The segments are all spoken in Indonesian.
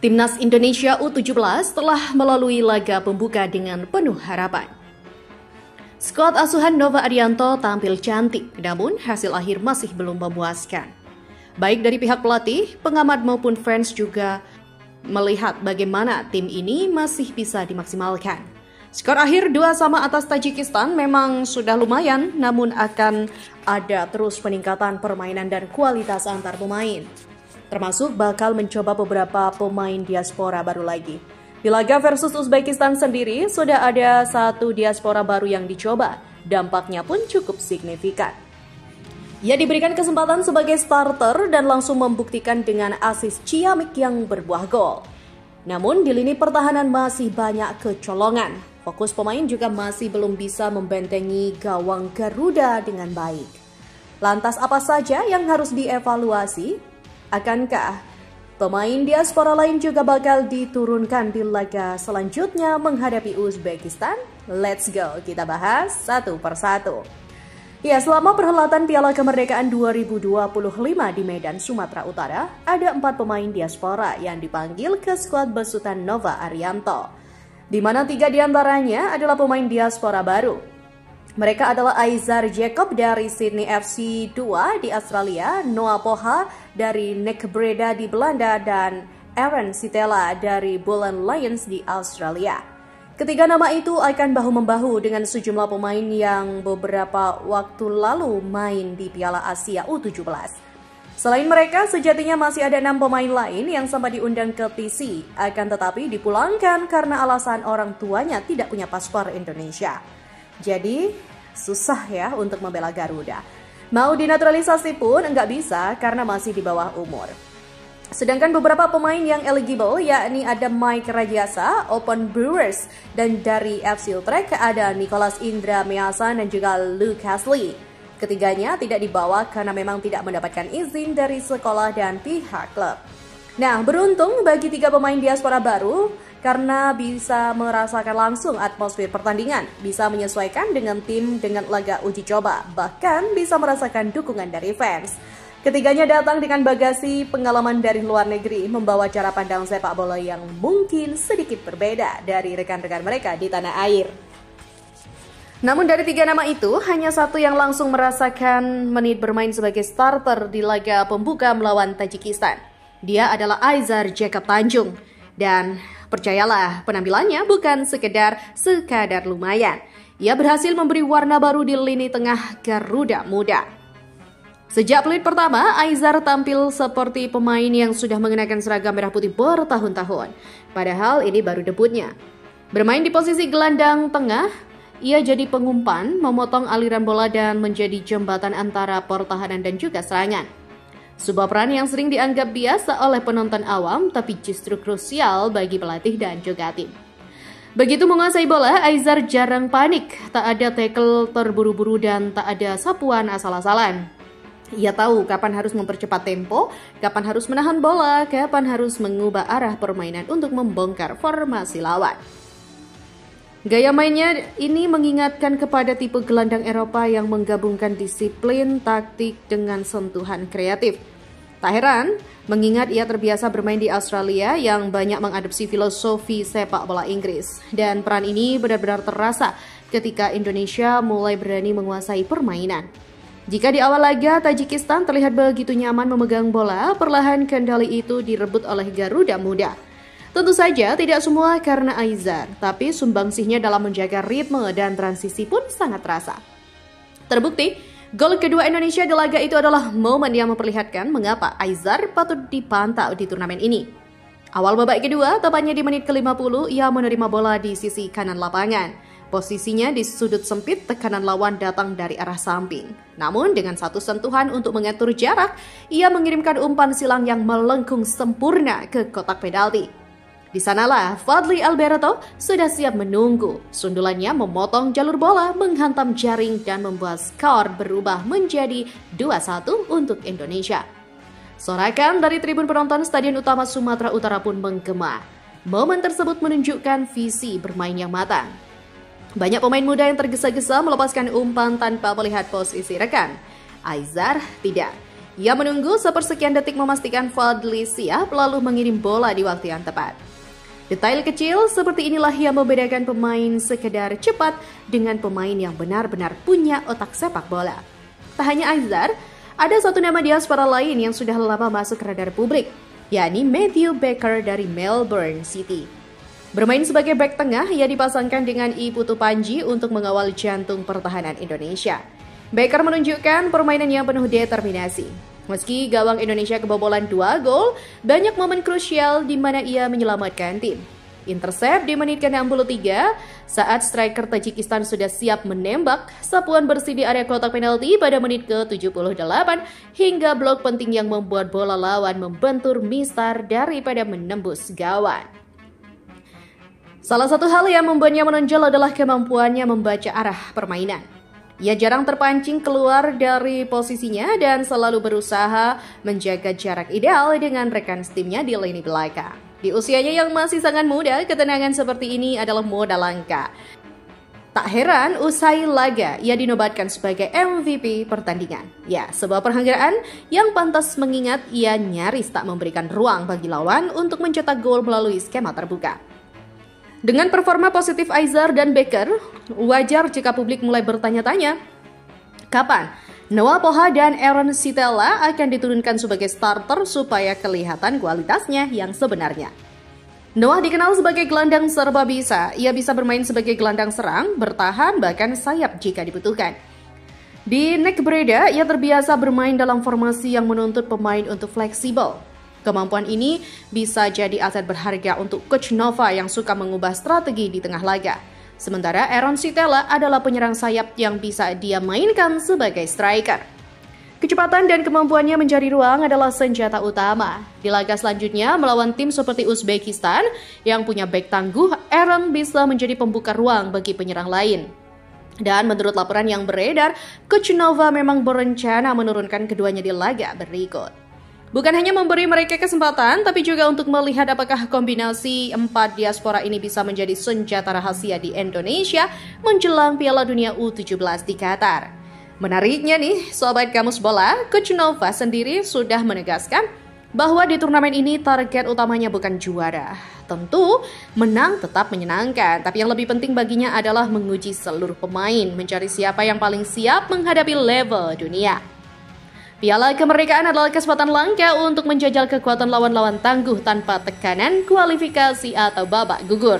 Timnas Indonesia U17 telah melalui laga pembuka dengan penuh harapan. Skuad asuhan Nova Arianto tampil cantik, namun hasil akhir masih belum memuaskan. Baik dari pihak pelatih, pengamat maupun fans juga melihat bagaimana tim ini masih bisa dimaksimalkan. Skor akhir 2-2 atas Tajikistan memang sudah lumayan, namun akan ada terus peningkatan permainan dan kualitas antar pemain. Termasuk bakal mencoba beberapa pemain diaspora baru lagi. Di laga versus Uzbekistan sendiri, sudah ada satu diaspora baru yang dicoba. Dampaknya pun cukup signifikan. Ia diberikan kesempatan sebagai starter dan langsung membuktikan dengan asis ciamik yang berbuah gol. Namun di lini pertahanan masih banyak kecolongan. Fokus pemain juga masih belum bisa membentengi gawang Garuda dengan baik. Lantas apa saja yang harus dievaluasi? Akankah pemain diaspora lain juga bakal diturunkan di laga selanjutnya menghadapi Uzbekistan? Let's go, kita bahas satu persatu. Ya, selama perhelatan Piala Kemerdekaan 2025 di Medan, Sumatera Utara, ada 4 pemain diaspora yang dipanggil ke skuad besutan Nova Arianto, di mana 3 diantaranya adalah pemain diaspora baru. Mereka adalah Aizar Jacob dari Sydney FC 2 di Australia, Noah Poha dari NEC Breda di Belanda, dan Aaron Sitela dari Boland Lions di Australia. Ketiga nama itu akan bahu-membahu dengan sejumlah pemain yang beberapa waktu lalu main di Piala Asia U17. Selain mereka, sejatinya masih ada 6 pemain lain yang sempat diundang ke TC, akan tetapi dipulangkan karena alasan orang tuanya tidak punya paspor Indonesia. Jadi, susah ya untuk membela Garuda. Mau dinaturalisasi pun enggak bisa karena masih di bawah umur. Sedangkan beberapa pemain yang eligible yakni ada Mike Rajasa, Open Brewers, dan dari FC Utrecht ada Nicholas Indra Measan dan juga Luke Hasley. Ketiganya tidak dibawa karena memang tidak mendapatkan izin dari sekolah dan pihak klub. Nah, beruntung bagi 3 pemain diaspora baru karena bisa merasakan langsung atmosfer pertandingan, bisa menyesuaikan dengan tim dengan laga uji coba, bahkan bisa merasakan dukungan dari fans. Ketiganya datang dengan bagasi pengalaman dari luar negeri, membawa cara pandang sepak bola yang mungkin sedikit berbeda dari rekan-rekan mereka di tanah air. Namun dari 3 nama itu, hanya satu yang langsung merasakan menit bermain sebagai starter di laga pembuka melawan Tajikistan. Dia adalah Aizar Jacob Tanjung. Dan percayalah, penampilannya bukan sekadar lumayan. Ia berhasil memberi warna baru di lini tengah Garuda Muda. Sejak peluit pertama, Aizar tampil seperti pemain yang sudah mengenakan seragam merah putih bertahun-tahun. Padahal ini baru debutnya. Bermain di posisi gelandang tengah, ia jadi pengumpan, memotong aliran bola dan menjadi jembatan antara pertahanan dan juga serangan. Sebuah peran yang sering dianggap biasa oleh penonton awam, tapi justru krusial bagi pelatih dan juga tim. Begitu menguasai bola, Aizar jarang panik, tak ada tackle terburu-buru dan tak ada sapuan asal-asalan. Ia tahu kapan harus mempercepat tempo, kapan harus menahan bola, kapan harus mengubah arah permainan untuk membongkar formasi lawan. Gaya mainnya ini mengingatkan kepada tipe gelandang Eropa yang menggabungkan disiplin, taktik, dengan sentuhan kreatif. Tak heran, mengingat ia terbiasa bermain di Australia yang banyak mengadopsi filosofi sepak bola Inggris. Dan peran ini benar-benar terasa ketika Indonesia mulai berani menguasai permainan. Jika di awal laga Tajikistan terlihat begitu nyaman memegang bola, perlahan kendali itu direbut oleh Garuda Muda. Tentu saja tidak semua karena Aizar, tapi sumbangsihnya dalam menjaga ritme dan transisi pun sangat terasa. Terbukti, gol kedua Indonesia di laga itu adalah momen yang memperlihatkan mengapa Aizar patut dipantau di turnamen ini. Awal babak kedua, tepatnya di menit ke-50, ia menerima bola di sisi kanan lapangan. Posisinya di sudut sempit, tekanan lawan datang dari arah samping. Namun dengan satu sentuhan untuk mengatur jarak, ia mengirimkan umpan silang yang melengkung sempurna ke kotak penalti. Di sanalah Fadli Alberto sudah siap menunggu. Sundulannya memotong jalur bola, menghantam jaring dan membuat skor berubah menjadi 2-1 untuk Indonesia. Sorakan dari tribun penonton Stadion Utama Sumatera Utara pun menggema. Momen tersebut menunjukkan visi bermain yang matang. Banyak pemain muda yang tergesa-gesa melepaskan umpan tanpa melihat posisi rekan. Aizar tidak. Ia menunggu sepersekian detik memastikan Fadli siap lalu mengirim bola di waktu yang tepat. Detail kecil seperti inilah yang membedakan pemain sekedar cepat dengan pemain yang benar-benar punya otak sepak bola. Tak hanya Aizar, ada satu nama diaspora lain yang sudah lama masuk radar publik, yakni Matthew Baker dari Melbourne City. Bermain sebagai bek tengah, ia dipasangkan dengan I Putu Panji untuk mengawal jantung pertahanan Indonesia. Baker menunjukkan permainan yang penuh determinasi. Meski gawang Indonesia kebobolan 2 gol, banyak momen krusial di mana ia menyelamatkan tim. Intercept di menit ke-63, saat striker Tajikistan sudah siap menembak, sapuan bersih di area kotak penalti pada menit ke-78, hingga blok penting yang membuat bola lawan membentur mistar daripada menembus gawang. Salah satu hal yang membuatnya menonjol adalah kemampuannya membaca arah permainan. Ia jarang terpancing keluar dari posisinya dan selalu berusaha menjaga jarak ideal dengan rekan timnya di lini belakang. Di usianya yang masih sangat muda, ketenangan seperti ini adalah modal langka. Tak heran usai laga ia dinobatkan sebagai MVP pertandingan. Ya, sebuah penghargaan yang pantas mengingat ia nyaris tak memberikan ruang bagi lawan untuk mencetak gol melalui skema terbuka. Dengan performa positif Aizar dan Baker, wajar jika publik mulai bertanya-tanya, kapan Noah Poha dan Aaron Sitella akan diturunkan sebagai starter supaya kelihatan kualitasnya yang sebenarnya. Noah dikenal sebagai gelandang serba bisa. Ia bisa bermain sebagai gelandang serang, bertahan, bahkan sayap jika dibutuhkan. Di Nek Breda, ia terbiasa bermain dalam formasi yang menuntut pemain untuk fleksibel. Kemampuan ini bisa jadi aset berharga untuk Coach Nova yang suka mengubah strategi di tengah laga. Sementara Aaron Sitella adalah penyerang sayap yang bisa dia mainkan sebagai striker. Kecepatan dan kemampuannya mencari ruang adalah senjata utama. Di laga selanjutnya melawan tim seperti Uzbekistan yang punya bek tangguh, Aaron bisa menjadi pembuka ruang bagi penyerang lain. Dan menurut laporan yang beredar, Coach Nova memang berencana menurunkan keduanya di laga berikut. Bukan hanya memberi mereka kesempatan, tapi juga untuk melihat apakah kombinasi 4 diaspora ini bisa menjadi senjata rahasia di Indonesia menjelang Piala Dunia U17 di Qatar. Menariknya nih, Sobat Kamus Bola, Coach Nova sendiri sudah menegaskan bahwa di turnamen ini target utamanya bukan juara. Tentu, menang tetap menyenangkan, tapi yang lebih penting baginya adalah menguji seluruh pemain, mencari siapa yang paling siap menghadapi level dunia. Piala Kemerdekaan adalah kesempatan langka untuk menjajal kekuatan lawan-lawan tangguh tanpa tekanan kualifikasi atau babak gugur.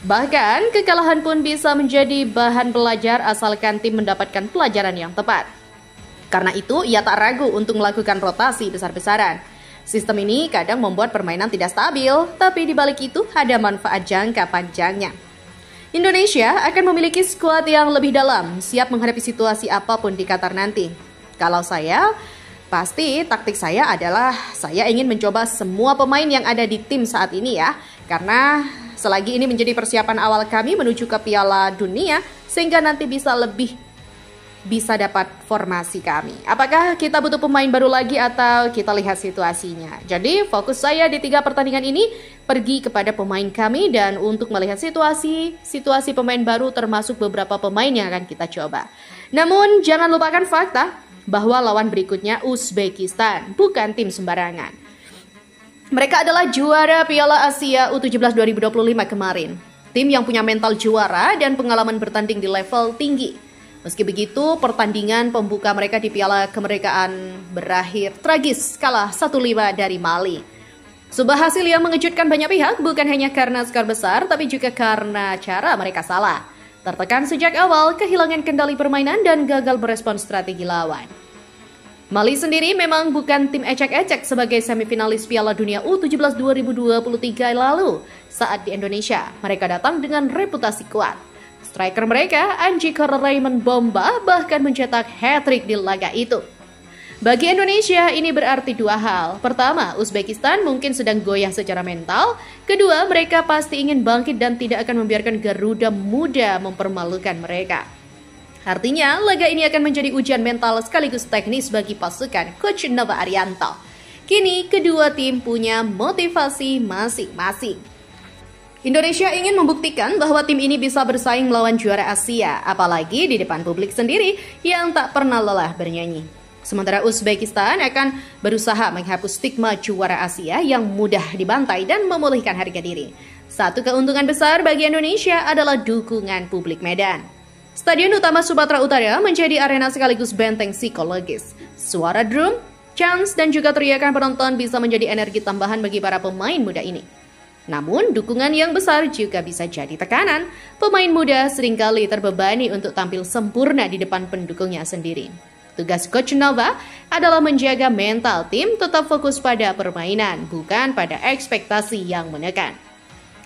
Bahkan, kekalahan pun bisa menjadi bahan belajar asalkan tim mendapatkan pelajaran yang tepat. Karena itu, ia tak ragu untuk melakukan rotasi besar-besaran. Sistem ini kadang membuat permainan tidak stabil, tapi di balik itu ada manfaat jangka panjangnya. Indonesia akan memiliki skuad yang lebih dalam, siap menghadapi situasi apapun di Qatar nanti. Kalau saya, pasti taktik saya adalah saya ingin mencoba semua pemain yang ada di tim saat ini ya. Karena selagi ini menjadi persiapan awal kami menuju ke Piala Dunia, sehingga nanti bisa dapat formasi kami. Apakah kita butuh pemain baru lagi atau kita lihat situasinya? Jadi fokus saya di 3 pertandingan ini pergi kepada pemain kami dan untuk melihat situasi pemain baru termasuk beberapa pemain yang akan kita coba. Namun jangan lupakan fakta bahwa lawan berikutnya Uzbekistan, bukan tim sembarangan. Mereka adalah juara Piala Asia U17 2025 kemarin. Tim yang punya mental juara dan pengalaman bertanding di level tinggi. Meski begitu, pertandingan pembuka mereka di Piala Kemerdekaan berakhir tragis, kalah 1-5 dari Mali. Sebuah hasil yang mengejutkan banyak pihak bukan hanya karena skor besar, tapi juga karena cara mereka salah. Tertekan sejak awal, kehilangan kendali permainan dan gagal merespons strategi lawan. Mali sendiri memang bukan tim ecek-ecek sebagai semifinalis Piala Dunia U17 2023 lalu. Saat di Indonesia, mereka datang dengan reputasi kuat. Striker mereka, Anjikar Raymond Bomba, bahkan mencetak hat-trick di laga itu. Bagi Indonesia, ini berarti 2 hal. Pertama, Uzbekistan mungkin sedang goyah secara mental. Kedua, mereka pasti ingin bangkit dan tidak akan membiarkan Garuda Muda mempermalukan mereka. Artinya, laga ini akan menjadi ujian mental sekaligus teknis bagi pasukan Coach Nova Arianto. Kini, kedua tim punya motivasi masing-masing. Indonesia ingin membuktikan bahwa tim ini bisa bersaing melawan juara Asia, apalagi di depan publik sendiri yang tak pernah lelah bernyanyi. Sementara Uzbekistan akan berusaha menghapus stigma juara Asia yang mudah dibantai dan memulihkan harga diri. Satu keuntungan besar bagi Indonesia adalah dukungan publik Medan. Stadion utama Sumatera Utara menjadi arena sekaligus benteng psikologis. Suara drum, chants, dan juga teriakan penonton bisa menjadi energi tambahan bagi para pemain muda ini. Namun, dukungan yang besar juga bisa jadi tekanan. Pemain muda seringkali terbebani untuk tampil sempurna di depan pendukungnya sendiri. Tugas Coach Nova adalah menjaga mental tim tetap fokus pada permainan, bukan pada ekspektasi yang menekan.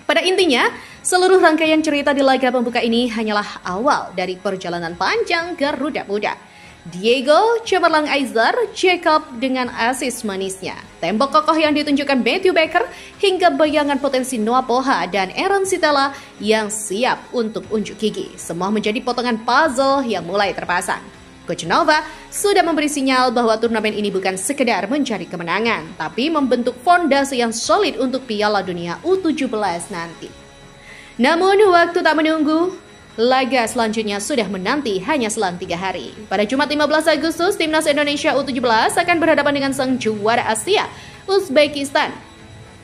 Pada intinya, seluruh rangkaian cerita di laga pembuka ini hanyalah awal dari perjalanan panjang Garuda Muda. Diego cemerlang Aizar, Jacob dengan asis manisnya, tembok kokoh yang ditunjukkan Matthew Baker, hingga bayangan potensi Noah Poha dan Aaron Sitela yang siap untuk unjuk gigi. Semua menjadi potongan puzzle yang mulai terpasang. Coach Nova sudah memberi sinyal bahwa turnamen ini bukan sekedar mencari kemenangan, tapi membentuk fondasi yang solid untuk Piala Dunia U17 nanti. Namun, waktu tak menunggu, laga selanjutnya sudah menanti hanya selang 3 hari. Pada Jumat 15 Agustus, Timnas Indonesia U17 akan berhadapan dengan sang juara Asia, Uzbekistan.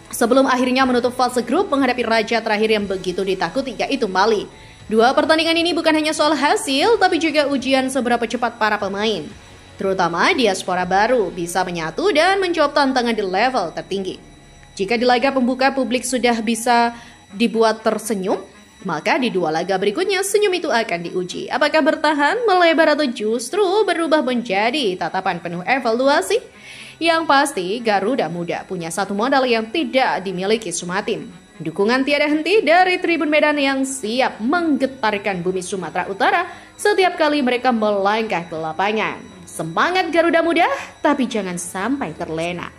Sebelum akhirnya menutup fase grup menghadapi raja terakhir yang begitu ditakuti, yaitu Mali. Dua pertandingan ini bukan hanya soal hasil, tapi juga ujian seberapa cepat para pemain, terutama diaspora baru, bisa menyatu dan menjawab tantangan di level tertinggi. Jika di laga pembuka publik sudah bisa dibuat tersenyum, maka di 2 laga berikutnya senyum itu akan diuji. Apakah bertahan, melebar, atau justru berubah menjadi tatapan penuh evaluasi? Yang pasti, Garuda Muda punya satu modal yang tidak dimiliki semua tim. Dukungan tiada henti dari Tribun Medan yang siap menggetarkan bumi Sumatera Utara setiap kali mereka melangkah ke lapangan. Semangat Garuda Muda, tapi jangan sampai terlena.